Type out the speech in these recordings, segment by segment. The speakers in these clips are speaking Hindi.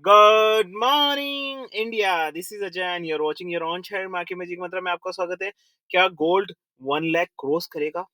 Good morning India. This is Ajay and you're watching your own share market magic मंत्र में आपका स्वागत है। क्या गोल्ड 1 लाख क्रॉस करेगा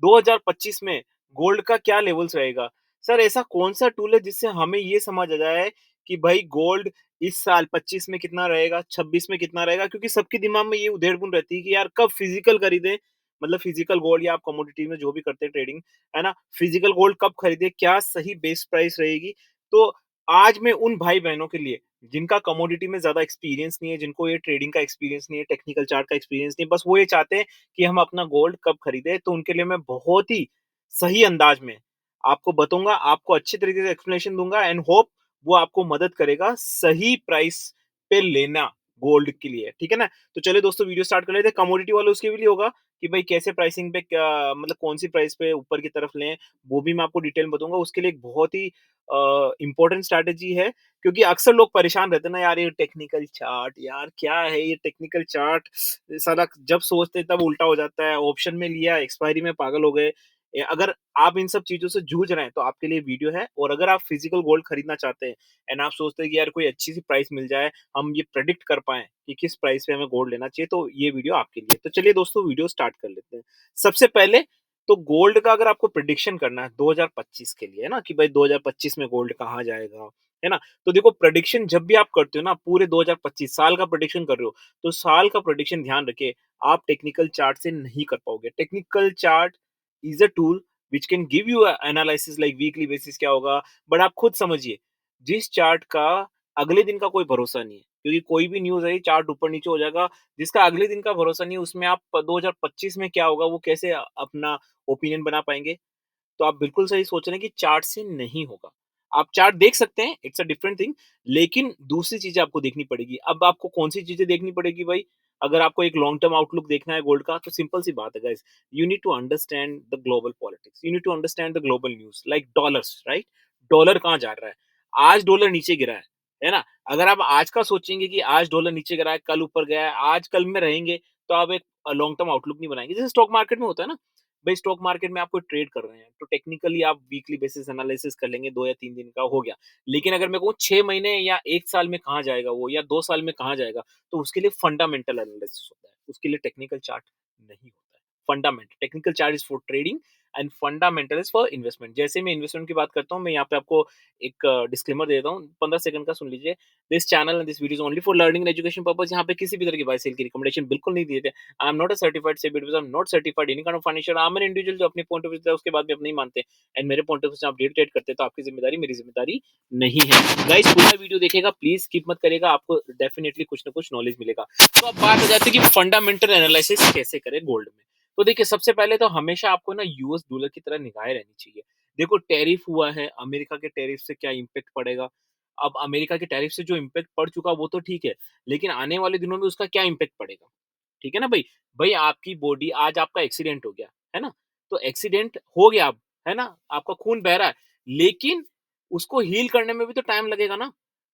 2025 में? गोल्ड का क्या लेवल्स रहेगा? सर ऐसा कौन सा टूल है जिससे हमें ये समझ आ जाए कि भाई गोल्ड इस साल 25 में कितना रहेगा, 26 में कितना रहेगा? क्योंकि सबके दिमाग में ये उधेड़-बुन रहती है कि यार कब फिजिकल खरीदें, मतलब फिजिकल गोल्ड या आप कमोडिटी में जो भी करते हैं ट्रेडिंग, है ना? फिजिकल गोल्ड कब खरीदें, क्या सही बेस प्राइस रहेगी? तो आज मैं उन भाई-बहनों के लिए जिनका कमोडिटी में ज़्यादा एक्सपीरियंस नहीं है, जिनको ये ट्रेडिंग का एक्सपीरियंस नहीं है, टेक्निकल चार्ट का एक्सपीरियंस नहीं है, बस वो ये चाहते हैं कि हम अपना गोल्ड कब खरीदें, तो उनके लिए मैं बहुत ही सही अंदाज में आपको बताऊँगा, आपको अच्छे तरीके से एक्सप्लेनेशन दूँगा एंड होप वो आपको मदद करेगा सही प्राइस पे लेना गोल्ड के लिए, ठीक है ना? तो चलिए दोस्तों वीडियो स्टार्ट कर लेते हैं। कमोडिटी वालों उसके भी लिए होगा कि भाई कैसे प्राइसिंग पे क्या मतलब कौन-सी प्राइस पे ऊपर की तरफ लें, वो भी मैं आपको डिटेल में बताऊँगा। उसके लिए एक बहुत ही इम्पोर्टेंट स्ट्रैटेजी है, क्योंकि अक्सर लोग परेशान रहते हैं ना यार, ये टेक्निकल चार्ट यार क्या है ये टेक्निकल चार्ट, साला जब सोचते हैं तब उल्टा हो जाता है, ऑप्शन में लिया एक्सपायरी में पागल हो गए। अगर आप इन सब चीजों से जूझ रहे हैं तो आपके लिए वीडियो है, और अगर आप फिजिकल गोल्ड खरीदना चाहते हैं एंड आप सोचते हैं कि यार कोई अच्छी सी प्राइस मिल जाए, हम ये प्रेडिक्ट कर पाए कि किस प्राइस पे हमें गोल्ड लेना चाहिए, तो ये वीडियो आपके लिए। तो चलिए दोस्तों वीडियो स्टार्ट कर लेते हैं। सबसे पहले तो गोल्ड का अगर आपको प्रिडिक्शन करना है 2025 के लिए, है ना, कि भाई 2025 में गोल्ड कहाँ जाएगा, है ना? तो देखो प्रेडिक्शन जब भी आप करते हो ना, पूरे 2025 साल का प्रेडिक्शन कर रहे हो, तो साल का प्रेडिक्शन ध्यान रखिए, आप टेक्निकल चार्ट से नहीं कर पाओगे। Technical chart is a tool which can give you analysis like weekly basis क्या होगा, बट आप खुद समझिए, जिस चार्ट का अगले दिन का कोई भरोसा नहीं है, क्योंकि कोई भी न्यूज है चार्ट ऊपर नीचे हो जाएगा, जिसका अगले दिन का भरोसा नहीं है उसमें आप 2025 में क्या होगा वो कैसे अपना ओपिनियन बना पाएंगे? तो आप बिल्कुल सही सोच रहे हैं कि चार्ट से नहीं होगा। आप चार्ट देख सकते हैं, इट्स अ डिफरेंट थिंग, लेकिन दूसरी चीज़ें आपको देखनी पड़ेगी। अब आपको कौन-सी चीज़ें देखनी पड़ेगी भाई? अगर आपको एक लॉन्ग टर्म आउटलुक देखना है गोल्ड का, तो सिंपल सी बात है guys, you need to understand the global politics, you need to understand the global news like dollars, right? Dollar कहाँ जा रहा है? आज डॉलर नीचे गिरा है ना? अगर आप आज का सोचेंगे कि आज डॉलर नीचे गिरा है, कल ऊपर गया है, आज कल में रहेंगे, तो आप एक लॉन्ग टर्म आउटलुक नहीं बनाएँगे। जैसे स्टॉक मार्केट में होता है ना, भाई स्टॉक मार्केट में आपको ट्रेड कर रहे हैं तो टेक्निकली आप वीकली बेसिस एनालिसिस कर लेंगे, 2 या 3 दिन का हो गया। लेकिन अगर मैं कहूँ 6 महीने या 1 साल में कहाँ जाएगा वो, या 2 साल में कहाँ जाएगा, तो उसके लिए फंडामेंटल एनालिसिस होता है, उसके लिए टेक्निकल चार्ट नहीं होता है। Fundamental technical chart is for trading and fundamental is for investment. जैसे मैं इन्वेस्टमेंट की बात करता हूँ, मैं यहाँ पे आपको एक डिस्क्लेमर दे देता हूँ, 15 सेकंड का सुन लीजिए। This channel and this video is only for learning and education purpose. यहाँ पे किसी भी तरह की बाय सेल की रिकमेंडेशन बिल्कुल नहीं दिए थे। I am not a certified SEBI advisor, I am not certified any kind of financial. I am an individual जो अपने पॉइंट ऑफ व्यू से उसके बाद भी अपने नहीं मानते एंड मेरे पॉइंट ऑफ व्यू से आप डेट ट्रेड करते हैं, तो आपकी जिम्मेदारी मेरी जिम्मेदारी नहीं है। गाइस पूरा वीडियो देखिएगा, प्लीज स्किप मत करेगा, आपको डेफिनेटली कुछ ना कुछ नॉलेज मिलेगा। तो अब बात हो जाती है कि फंडामेंटल एनालिसिस कैसे करें गोल्ड में। तो देखिए सबसे पहले तो हमेशा आपको ना यूएस डॉलर की तरह निगाहें रहनी चाहिए। देखो टैरिफ हुआ है, अमेरिका के टैरिफ से क्या इम्पैक्ट पड़ेगा? अब अमेरिका के टैरिफ से जो इम्पैक्ट पड़ चुका वो तो ठीक है, लेकिन आने वाले दिनों में उसका क्या इम्पैक्ट पड़ेगा? ठीक है ना भाई? भाई आपकी बॉडी, आज आपका एक्सीडेंट हो गया, है ना? तो एक्सीडेंट हो गया अब, है ना? आपका खून बह रहा है, लेकिन उसको हील करने में भी तो टाइम लगेगा ना?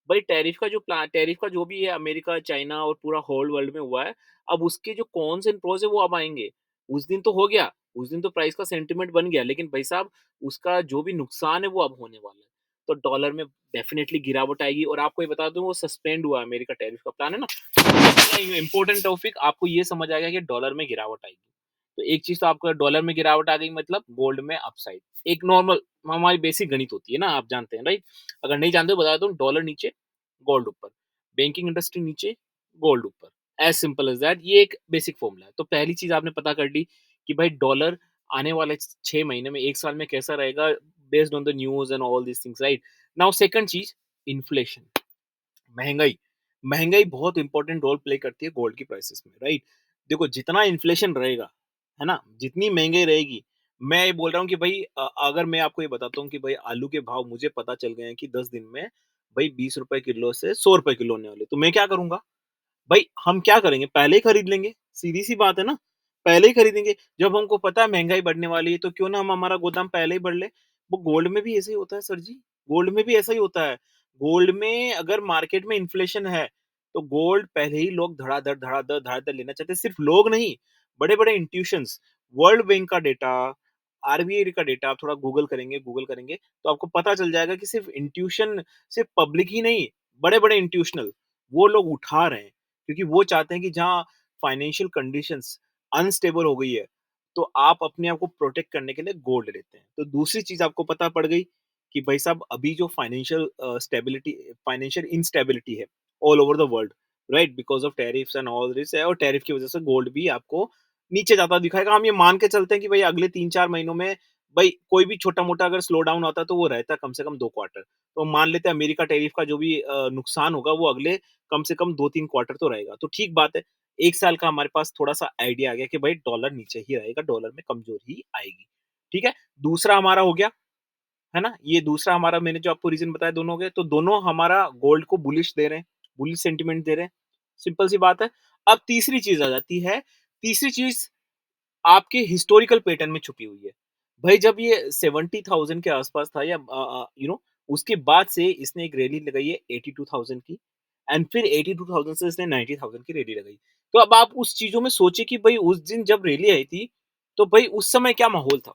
भाई टैरिफ का जो भी है अमेरिका, चाइना और पूरा होल वर्ल्ड में हुआ है, अब उसके जो कॉन्स एंड प्रोस है वो अब आएँगे। उस दिन तो हो गया, उस दिन तो प्राइस का सेंटीमेंट बन गया, लेकिन भाई साहब उसका जो भी नुकसान है वो अब होने वाला है। तो डॉलर में डेफिनिटली गिरावट आएगी, और आपको ये बता दूँ वो सस्पेंड हुआ है, अमेरिका टैरिफ का प्लान है ना? इम्पोर्टेंट टॉपिक, आपको ये समझ आएगा कि डॉलर में गिरावट आएगी। तो एक चीज तो आपको, डॉलर में गिरावट आ गई मतलब गोल्ड में अपसाइड। एक नॉर्मल हमारी बेसिक गणित होती है ना, आप जानते हैं राइट? अगर नहीं जानते हो बता दो, डॉलर नीचे गोल्ड ऊपर, बैंकिंग इंडस्ट्री नीचे गोल्ड ऊपर, एज सिंपल एज दैट। ये एक बेसिक फॉर्मूला है। तो पहली चीज आपने पता कर ली कि भाई डॉलर आने वाले 6 महीने में, 1 साल में कैसा रहेगा, based on the news and all this things, right? Now second चीज, इन्फ्लेशन, महंगाई। महंगाई बहुत इंपॉर्टेंट रोल प्ले करती है गोल्ड की प्राइसेस में, राइट? देखो जितना इन्फ्लेशन रहेगा, है ना, जितनी महंगाई रहेगी, मैं ये बोल रहा हूँ कि भाई अगर मैं आपको ये बताता हूँ कि भाई आलू के भाव मुझे पता चल गए हैं कि 10 दिन में भाई 20 रुपए किलो से 100 रुपए किलो होने वाले, तो मैं क्या करूंगा? भाई हम क्या करेंगे, पहले ही खरीद लेंगे। सीधी सी बात है ना, पहले ही खरीदेंगे। जब हमको पता है महंगाई बढ़ने वाली है, तो क्यों ना हम हमारा गोदाम पहले ही भर ले। वो गोल्ड में भी ऐसे ही होता है सर जी, गोल्ड में भी ऐसा ही होता है। गोल्ड में अगर मार्केट में इन्फ्लेशन है, तो गोल्ड पहले ही लोग धड़ाधड़ लेना चाहते हैं। सिर्फ लोग नहीं, बड़े बड़े इंस्टीट्यूशंस, वर्ल्ड बैंक का डेटा, आरबीआई का डेटा, आप थोड़ा गूगल करेंगे तो आपको पता चल जाएगा कि सिर्फ इंस्टीट्यूशन, सिर्फ पब्लिक ही नहीं, बड़े-बड़े इंस्टीट्यूशनल वो लोग उठा रहे हैं, क्योंकि वो चाहते हैं कि जहाँ फाइनेंशियल कंडीशंस अनस्टेबल हो गई है, तो आप अपने आप को प्रोटेक्ट करने के लिए गोल्ड लेते हैं। तो दूसरी चीज़ आपको पता पड़ गई कि भाई साहब अभी जो फाइनेंशियल इंस्टेबिलिटी है all over the world, right? Because of tariffs and all this है, और टैरिफ की वज़ह से गोल्ड भी आपको नीचे जाता दिखाएगा। हम ये मान के चलते हैं कि भई अगले 3-4 महीनों में भई कोई भी छोटा-मोटा अगर स्लो डाउन आता है तो वो रहता है कम से कम 2 क्वार्टर। तो मान लेते हैं अमेरिका टैरिफ का जो भी नुकसान होगा वो अगले कम से कम 2-3 क्वार्टर तो रहेगा। तो ठीक बात है, 1 साल का हमारे पास थोड़ा-सा आइडिया आ गया कि भाई डॉलर नीचे ही रहेगा, डॉलर में कमज़ोरी ही आएगी। ठीक है? दूसरा हमारा हो गया, है ना? ये दूसरा हमारा मैंने जो आपको रीज़न बताया दोनों हो गए, तो दोनों हमारा गोल्ड को बुलिश दे रहे हैं, बुलिश सेंटिमेंट दे रहे हैं, सिंपल सी बात है। अब तीसरी चीज़ आ जाती है, तीसरी चीज़ आपके हिस्टोरिकल पैटर्न में छुपी हुई है। भाई जब ये 70,000 के आस-पास था या उसके बाद से इसने एक रैली लगाई है 82,000 की, एंड फिर 82,000 से इसने 90,000 की रैली लगाई। तो अब आप उस चीज़ों में सोचिए कि भई उस दिन जब रैली आई थी, तो भई उस समय क्या माहौल था?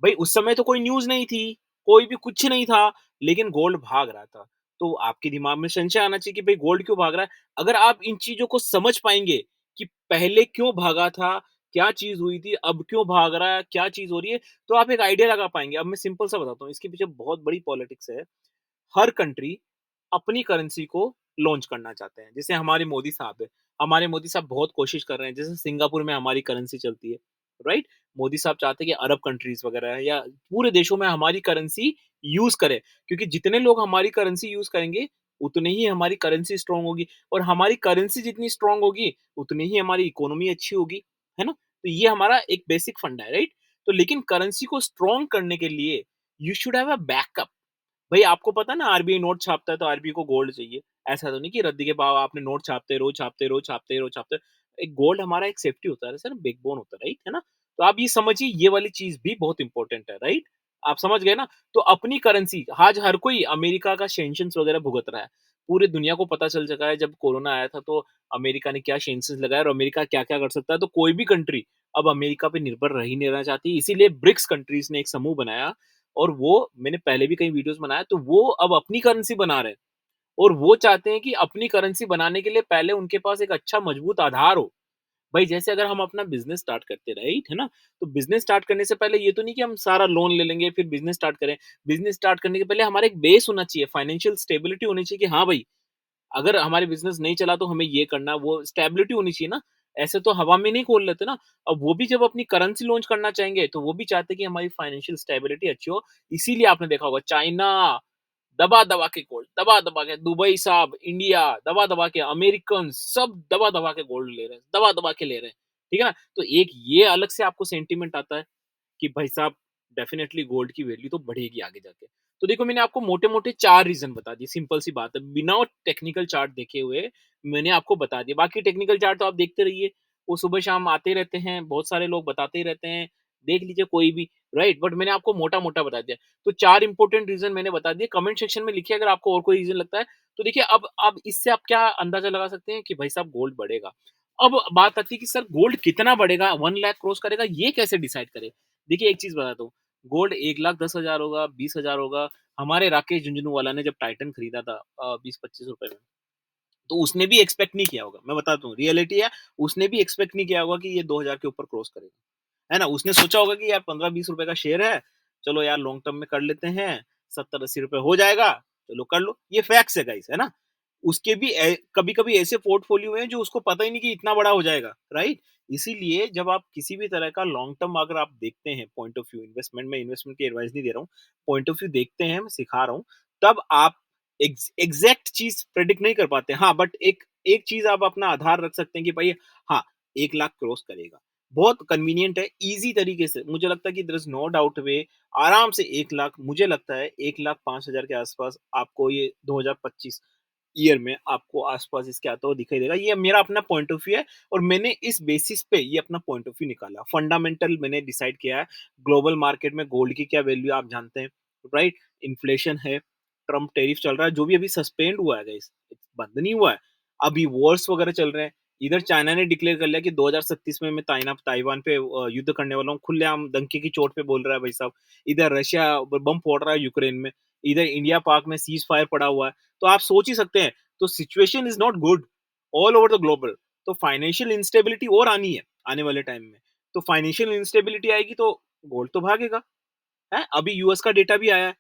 भाई उस समय तो कोई न्यूज़ नहीं थी, कोई भी कुछ नहीं था, लेकिन गोल्ड भाग रहा था। तो आपके दिमाग में संशय आना चाहिए कि भाई गोल्ड क्यों भाग रहा है? अगर आप इन चीज़ों को समझ पाएँगे कि पहले क्यों भागा था, क्या चीज़ हुई थी, अब क्यों भाग रहा है, क्या चीज़ हो रही है, तो आप एक आइडिया लगा पाएँगे। अब मैं सिंपल सा बताता हूँ, इसके पीछे बहुत बड़ी पॉलिटिक्स है। हर कंट्री अपनी करेंसी को लॉन्च करना चाहते हैं। जैसे हमारे मोदी साहब हैं, हमारे मोदी साहब बहुत कोशिश कर रहे हैं, जैसे सिंगापुर में हमारी करेंसी चलती है, राइट? मोदी साहब चाहते हैं कि अरब कंट्रीज़ वगैरह या पूरे देशों में हमारी करेंसी यूज़ करें, क्योंकि जितने लोग हमारी करेंसी यूज़ करेंगे, उतनी ही हमारी करेंसी स्ट्रॉन्ग होगी, और हमारी करेंसी जितनी स्ट्रॉन्ग होगी, उतनी ही हमारी इकोनॉमी अच्छी होगी, है ना? तो ये हमारा एक बेसिक फंडा है, राइट? तो लेकिन करेंसी को स्ट्रॉन्ग करने के लिए you should have a backup. भई आपको पता है ना, आरबीआई नोट छापता है तो आरबीआई को गोल्ड चाहिए। ऐसा तो नहीं कि रद्दी के भाव आपने नोट छापते रहो, छापते रहो, छापते रहो, छापते रहो। एक गोल्ड हमारा एक सेफ्टी होता है, जैसे ना बैकबोन होता है, राइट? है ना? तो आप ये समझिए, ये वाली चीज़ भी बहुत इंपॉर्टेंट है, राइट? आप समझ गए ना? तो अपनी करेंसी आज हर कोई अमेरिका का सैंक्शंस वगैरह भुगत रहा है। पूरी दुनिया को पता चल चुका है, जब कोरोना आया था तो अमेरिका ने क्या सैंक्शंस लगाए और अमेरिका क्या-क्या कर सकता है। तो कोई भी कंट्री अब अमेरिका पे निर्भर रह ही नहीं रहना चाहती। इसीलिए ब्रिक्स कंट्रीज़ ने एक समूह बनाया, और वो मैंने पहले भी कई वीडियोस बनाया, तो वो अब अपनी करेंसी बना रहे हैं, और वो चाहते हैं कि अपनी करेंसी बनाने के लिए पहले उनके पास एक अच्छा मजबूत आधार हो। भाई जैसे अगर हम अपना बिजनेस स्टार्ट करते हैं, राइट, है ना? तो बिजनेस स्टार्ट करने से पहले ये तो नहीं कि हम सारा लोन ले लेंगे फिर बिजनेस स्टार्ट करें। बिजनेस स्टार्ट करने के पहले हमारा एक बेस होना चाहिए, फाइनेंशियल स्टेबिलिटी होनी चाहिए कि हाँ भाई, अगर हमारे बिज़नेस नहीं चला तो हमें ये करना, वो स्टेबिलिटी होनी चाहिए ना। ऐसे तो हवा में नहीं खोल लेते ना। अब वो भी जब अपनी करेंसी लॉन्च करना चाहेंगे, तो वो भी चाहते हैं कि हमारी फाइनेंशियल स्टेबिलिटी अच्छी हो। इसीलिए आपने देखा होगा चाइना दबा-दबा के गोल्ड, दबा-दबा के दुबई साहब, इंडिया दबा-दबा के, अमेरिकन सब दबा-दबा के गोल्ड ले रहे हैं, दबा-दबा के ले रहे हैं। ठीक है ना? तो एक ये अलग से आपको सेंटीमेंट आता है कि भाई साहब डेफिनिटली गोल्ड की वैल्यू तो बढ़ेगी आगे जाके। तो देखो मैंने आपको मोटे-मोटे 4 रीज़न बता दिए, सिंपल सी बात है। बिना टेक्निकल चार्ट देखे हुए मैंने आपको बता दिया। बाकी टेक्निकल चार्ट तो आप देखते रहिए, वो सुबह-शाम आते रहते हैं, बहुत सारे लोग बताते ही रहते हैं, देख लीजिए कोई भी, राइट? बट मैंने आपको मोटा-मोटा बता दिया। तो 4 इंपोर्टेंट रीज़न मैंने बता दिए, कमेंट सेक्शन में लिखिए अगर आपको और कोई रीज़न लगता है। तो देखिए अब इससे आप क्या अंदाज़ा लगा सकते हैं कि भाई साहब गोल्ड बढ़ेगा। अब बात आती है कि सर गोल्ड कितना बढ़ेगा, 1 लाख क्रॉस करेगा, ये कैसे डिसाइड करें? देखिए एक चीज़ बताता हूँ, गोल्ड 1,10,000 होगा, 20,000 होगा। हमारे राकेश झुंझुनवाला ने जब टाइटन खरीदा था 20-25 रुपए में, तो उसने भी एक्सपेक्ट नहीं किया होगा। मैं बताता हूँ, रियलिटी है, उसने भी एक्सपेक्ट नहीं किया होगा कि ये 2,000 के ऊपर क्रॉस करेगा। है ना? उसने सोचा होगा कि यार 15-20 रुपए का शेयर है, चलो यार लॉन्ग टर्म में कर लेते हैं, 70-80 रुपए हो जाएगा, चलो कर लो। ये फैक्ट्स है गाइस, है ना? उसके भी कभी-कभी ऐसे पोर्टफोलियो हैं जो उसको पता ही नहीं कि इतना बड़ा हो जाएगा, राइट? इसीलिए जब आप किसी भी तरह का लॉन्ग टर्म अगर आप देखते हैं पॉइंट ऑफ व्यू, इन्वेस्टमेंट में इन्वेस्टमेंट की एडवाइस नहीं दे रहा हूँ, पॉइंट ऑफ व्यू देखते हैं, मैं सिखा रहा हूँ, तब आप एग्ज़ैक्ट चीज़ प्रेडिक्ट नहीं कर पाते। हाँ, बट एक एक चीज़ आप अपना आधार रख सकते हैं कि भाई हाँ, 1 लाख क्रॉस करेगा। बहुत कन्वीनिएंट है, ईज़ी तरीके से मुझे लगता है कि देयर इज़ नो डाउट वे, आराम से 1 लाख, मुझे लगता है 1,05,000 के आस-पास आपको ये 2025 ईयर में आपको आस-पास इसके आता हुआ दिखाई देगा। ये मेरा अपना पॉइंट ऑफ व्यू है, और मैंने इस बेसिस पे ये अपना पॉइंट ऑफ व्यू निकाला। फंडामेंटल मैंने डिसाइड किया है, ग्लोबल मार्केट में गोल्ड की क्या वैल्यू है आप जानते हैं, राइट? इन्फ्लेशन है, ट्रम्प टैरिफ चल रहा है, जो भी अभी सस्पेंड हुआ है गाइस, बंद नहीं हुआ है। अभी वॉर्स वगैरह चल रहे हैं। इधर चाइना ने डिक्लेयर कर लिया कि 2037 में मैं ताइवान पे युद्ध करने वाला हूँ। खुलेआम डंके की चोट पे बोल रहा है भाई साहब। इधर रशिया ब बम फोड़ रहा है यूक्रेन में। इधर इंडिया पाक में सीज फायर पड़ा हुआ है, तो आप सोच ही सकते हैं। तो situation is not good all over the global. तो फाइनेंशियल इंस्टेबिलिटी और आनी है आने वाले टाइम में। तो फाइनेंशियल इंस्टेबिलिटी आएगी तो गोल्ड तो भागेगा। है, अभी यूएस का डेटा भी आया है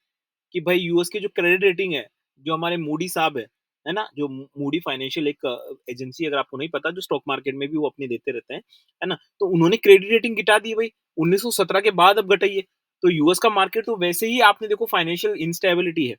कि भाई यूएस की जो क्रेडिट रेटिंग है, जो हमारे मूडी साहब है ना? जो मूडी फाइनेंशियल एक एजेंसी, अगर आपको नहीं पता, जो स्टॉक मार्केट में भी वो अपने देते रहते हैं, है ना? तो उन्होंने क्रेडिट रेटिंग गिटा दी भाई, 1917 के बाद अब घटाई है। तो यूएस का मार्केट तो वैसे ही आपने देखो फाइनेंशियल इंस्टेबिलिटी है,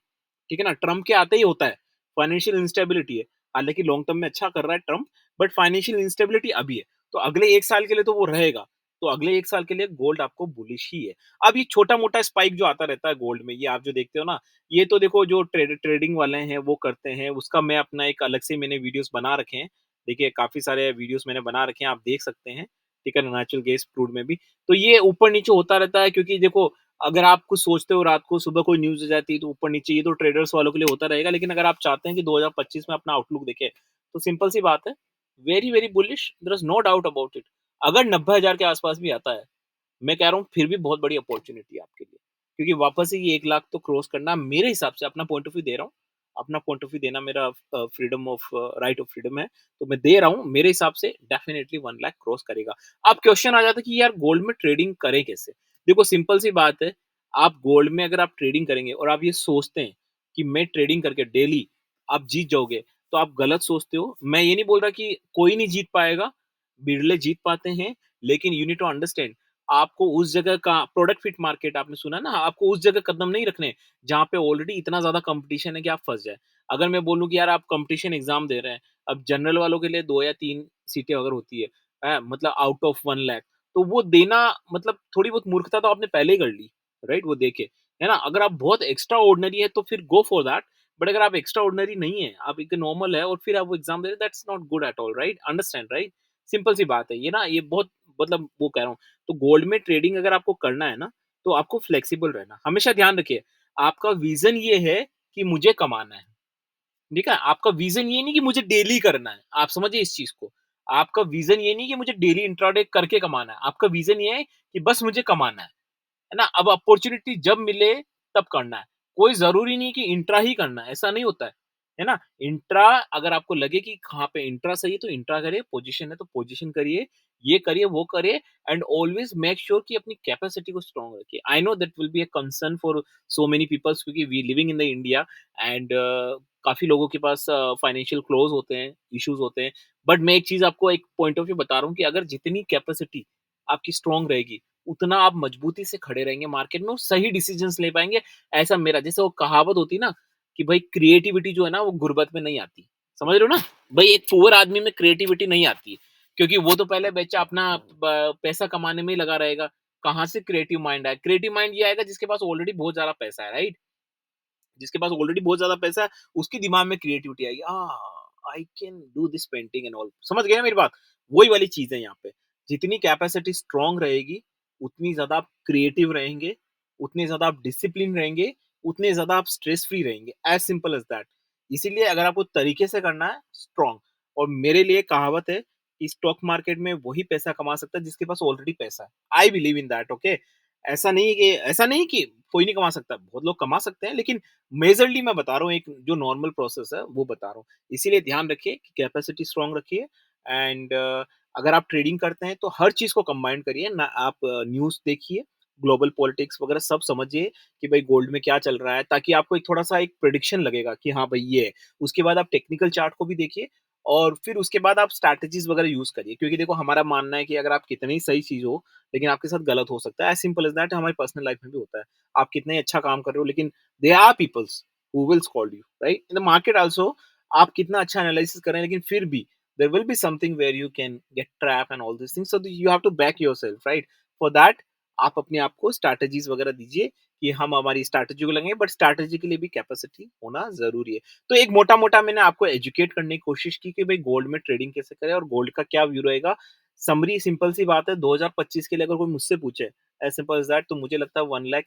ठीक है ना? ट्रम्प के आते ही होता है, फाइनेंशियल इंस्टेबिलिटी है। हालाँकि लॉन्ग टर्म में अच्छा कर रहा है ट्रम्प, बट फाइनेंशियल इंस्टेबिलिटी अभी है। तो अगले 1 साल के लिए तो वो रहेगा। तो अगले 1 साल के लिए गोल्ड आपको बुलिश ही है। अब ये छोटा-मोटा स्पाइक जो आता रहता है गोल्ड में, ये आप जो देखते हो ना, ये तो देखो जो ट्रेडिंग वाले हैं वो करते हैं, उसका मैं अपना एक अलग से मैंने वीडियोस बना रखे हैं। देखिए काफ़ी सारे वीडियोस मैंने बना रखे हैं, आप देख सकते हैं, ठीक है ना? नेचुरल गैस क्रूड में भी। तो ये ऊपर-नीचे होता रहता है, क्योंकि देखो अगर आप कुछ सोचते हो रात को, सुबह कोई न्यूज़ आ जाती है तो ऊपर-नीचे, ये तो ट्रेडर्स वालों के लिए होता रहेगा। लेकिन अगर आप चाहते हैं कि 2025 में अपना आउटलुक देखें, तो सिंपल सी बात है, very, very bullish, there is no doubt about it. अगर 90,000 के आस-पास भी आता है, मैं कह रहा हूँ फिर भी बहुत बड़ी अपॉर्चुनिटी है आपके लिए। क्योंकि वापस से ये 1 लाख तो क्रॉस करना मेरे हिसाब से, अपना पॉइंट ऑफ व्यू दे रहा हूँ। अपना पॉइंट ऑफ व्यू देना मेरा freedom of right of freedom है। तो मैं दे रहा हूँ, मेरे हिसाब से डेफिनिटली 1 लाख क्रॉस करेगा। अब क्वेश्चन आ जाता है कि यार गोल्ड में ट्रेडिंग करें कैसे? देखो सिंपल सी बात है, आप गोल्ड में अगर आप ट्रेडिंग करेंगे और आप ये सोचते हैं कि मैं ट्रेडिंग करके डेली आप जीत जाओगे, तो आप गलत सोचते हो। मैं ये नहीं बोल रहा कि कोई नहीं जीत पाएगा, बिरले जीत पाते हैं, लेकिन यू नीड टू अंडरस्टैंड, आपको उस जगह का प्रोडक्ट फिट मार्केट आपने सुना ना, आपको उस जगह कदम नहीं रखने जहाँ पे ऑलरेडी इतना ज़्यादा कंपटीशन है कि आप फँस जाएँ। अगर मैं बोलूँ कि यार आप कंपटीशन एग्ज़ाम दे रहे हैं, अब जनरल वालों के लिए 2 या 3 सीटें अगर होती है, मतलब आउट ऑफ 1 लाख, तो वो देना मतलब थोड़ी बहुत मूर्खता तो आपने पहले ही कर ली, राइट? वो देके, है ना? अगर आप बहुत एक्स्ट्रा ऑर्डिनरी है तो फिर गो फॉर दैट, बट अगर आप एक्स्ट्रा ऑर्डिनरी नहीं है, आप एक नॉर्मल है और फिर आप वो एग्ज़ाम दे रहे हैं, that's not good at all, right? Understand, right? Simple सी बात है, ये ना, ये बहुत मतलब वो कह रहा हूँ। तो गोल्ड में ट्रेडिंग अगर आपको करना है ना, तो आपको फ्लेक्सिबल रहना। हमेशा ध्यान रखिए, आपका विज़न ये है कि मुझे कमाना है, ठीक है? आपका विज़न ये नहीं कि मुझे डेली करना है, आप समझिए इस चीज़ को। आपका विज़न ये नहीं कि मुझे डेली इंट्राडे करके कमाना है, आपका विज़न ये है कि बस मुझे कमाना है ना? अब अपॉर्च्युनिटी जब मिले तब करना है। कोई ज़रूरी नहीं कि इंट्रा ही करना है, ऐसा नहीं होता है ना? इंट्रा, अगर आपको लगे कि हाँ पे इंट्रा सही है तो इंट्रा करिए, पोज़ीशन है तो पोज़ीशन करिए, ये करिए, वो करिए, एंड ऑलवेज़ मेक श्योर कि अपनी कैपेसिटी को स्ट्रॉन्ग रखिए। I know that will be a concern for so many peoples, क्योंकि we living in the India and काफ़ी लोगों के पास फाइनेंशियल क्लोज़ होते हैं, इश्यूज़ होते हैं। बट मैं एक चीज़ आपको एक पॉइंट ऑफ व्यू बता रहा हूँ कि अगर जितनी कैपेसिटी आपकी स्ट्रॉन्ग रहेगी, उतना आप मजबूती से खड़े रहेंगे मार्केट में और सही डिसीजंस ले पाएँगे। ऐसा मेरा, जैसे वो कहावत होती है ना कि भाई क्रिएटिविटी जो है ना वो गुर्बत में नहीं आती। समझ रहे हो ना? भाई एक पुअर आदमी में क्रिएटिविटी नहीं आती है, क्योंकि वो तो पहले बेचारा अपना पैसा कमाने में ही लगा रहेगा। कहाँ से क्रिएटिव माइंड आए? क्रिएटिव माइंड ये आएगा जिसके पास ऑलरेडी बहुत ज़्यादा पैसा है, राइट? जिसके पास ऑलरेडी बहुत ज़्यादा पैसा है, उसके दिमाग में क्रिएटिविटी आएगी। I can do this painting and all. समझ गए ना मेरी बात? वही वाली चीज़ है यहाँ पे। जितनी कैपेसिटी स्ट्रॉन्ग रहेगी, उतनी ज़्यादा आप क्रिएटिव रहेंगे, उतने ज़्यादा आप डिसिप्लिन रहेंगे, उतने ज़्यादा आप स्ट्रेस फ्री रहेंगे। As simple as that. इसीलिए अगर आपको तरीके से करना है, स्ट्रॉन्ग। और मेरे लिए कहावत है कि स्टॉक मार्केट में वही पैसा कमा सकता है जिसके पास ऑलरेडी पैसा है। I believe in that, okay? ऐसा नहीं कि कोई नहीं कमा सकता, बहुत लोग कमा सकते हैं, लेकिन मेजरली मैं बता रहा हूँ, एक जो नॉर्मल प्रोसेस है वो बता रहा हूँ। इसीलिए ध्यान रखिए कि कैपेसिटी स्ट्रांग रखिए एंड अगर आप ट्रेडिंग करते हैं तो हर चीज़ को कंबाइन करिए ना। आप न्यूज़ देखिए, ग्लोबल पॉलिटिक्स वगैरह सब समझिए कि भाई गोल्ड में क्या चल रहा है, ताकि आपको एक थोड़ा-सा एक प्रेडिक्शन लगेगा कि हाँ भाई ये है। उसके बाद आप टेक्निकल चार्ट को भी देखिए और फिर उसके बाद आप स्ट्रैटेजीज़ वगैरह यूज़ करिए, क्योंकि देखो हमारा मानना है कि अगर आप कितनी ही सही चीज़ हो, लेकिन आपके साथ गलत हो सकता है। एज़ सिंपल एज़ दैट, हमारी पर्सनल लाइफ में भी होता है। आप कितना ही अच्छा काम कर रहे हो, लेकिन there are peoples who will scold you, right? In the market also, आप कितना अच्छा एनालिसिस करें, लेकिन फिर भी there will be something where you can get trap and all this things, so you have to back yourself, right? For that आप अपने आप को स्ट्रैटेजीज़ वगैरह दीजिए कि हम हमारी स्ट्रैटेजी को लगेंगे, बट स्ट्रैटेजी के लिए भी कैपेसिटी होना ज़रूरी है। तो एक मोटा-मोटा मैंने आपको एजुकेट करने की कोशिश की कि भाई गोल्ड में ट्रेडिंग कैसे करें और गोल्ड का क्या व्यू रहेगा। समरी सिंपल सी बात है, 2025 के लिए अगर कोई मुझसे पूछे एज़ सिंपल एज़ दैट, तो मुझे लगता है 1 lakh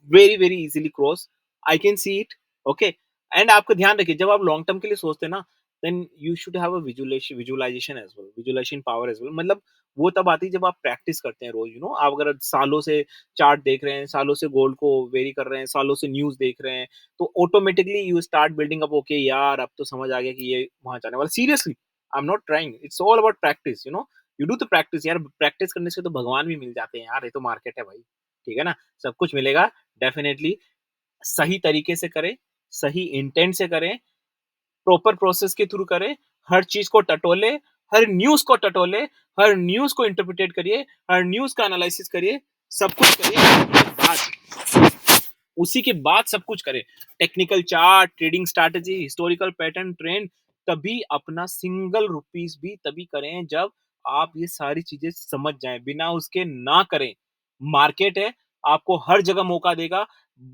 very, very easily cross, I can see it, okay? And आपका ध्यान रखिए, जब आप लॉन्ग टर्म के लिए सोचते हैं ना, then you should have a visualisation as well, visualisation power as well. मतलब वो तब आती है जब आप प्रैक्टिस करते हैं रोज, आप अगर सालों से चार्ट देख रहे हैं, सालों से गोल्ड को वेरी कर रहे हैं, सालों से न्यूज देख रहे हैं, तो automatically you start building up, okay यार अब तो समझ आ गया कि ये वहां जाने वाला। Seriously, I am not trying, it's all about practice, you do the practice यार। प्रैक्टिस करने से तो भगवान भी मिल जाते हैं यार, ये तो मार्केट है भाई, ठीक है ना। सब कुछ मिलेगा डेफिनेटली। सही तरीके से करें, सही इंटेंट से करें, प्रॉपर प्रोसेस के थ्रू करें, हर चीज को टटोले, हर न्यूज को टटोले, हर न्यूज को इंटरप्रिटेट करिए, हर न्यूज का एनालिसिस करिए, सब कुछ करिए। उसके बाद, उसी के बाद सब कुछ करें। Technical chart, trading strategy, historical pattern, trend, तभी अपना सिंगल रुपीस भी तभी करें जब आप ये सारी चीजें समझ जाएं। बिना उसके ना करें। मार्केट है, आपको हर जगह मौका देगा,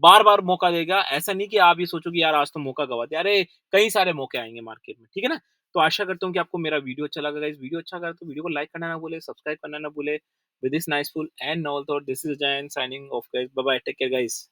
बार बार मौका देगा। ऐसा नहीं कि आप ये सोचो कि यार आज तो मौका गवा दिया, अरे कई सारे मौके आएंगे मार्केट में, ठीक है ना। तो आशा करता हूँ कि आपको मेरा वीडियो अच्छा लगा। इस वीडियो अच्छा लगा तो वीडियो को लाइक करना ना भूले, सब्सक्राइब करना ना भूले। With this nice full and all thought, this is Jain signing off guys, bye bye, take care guys.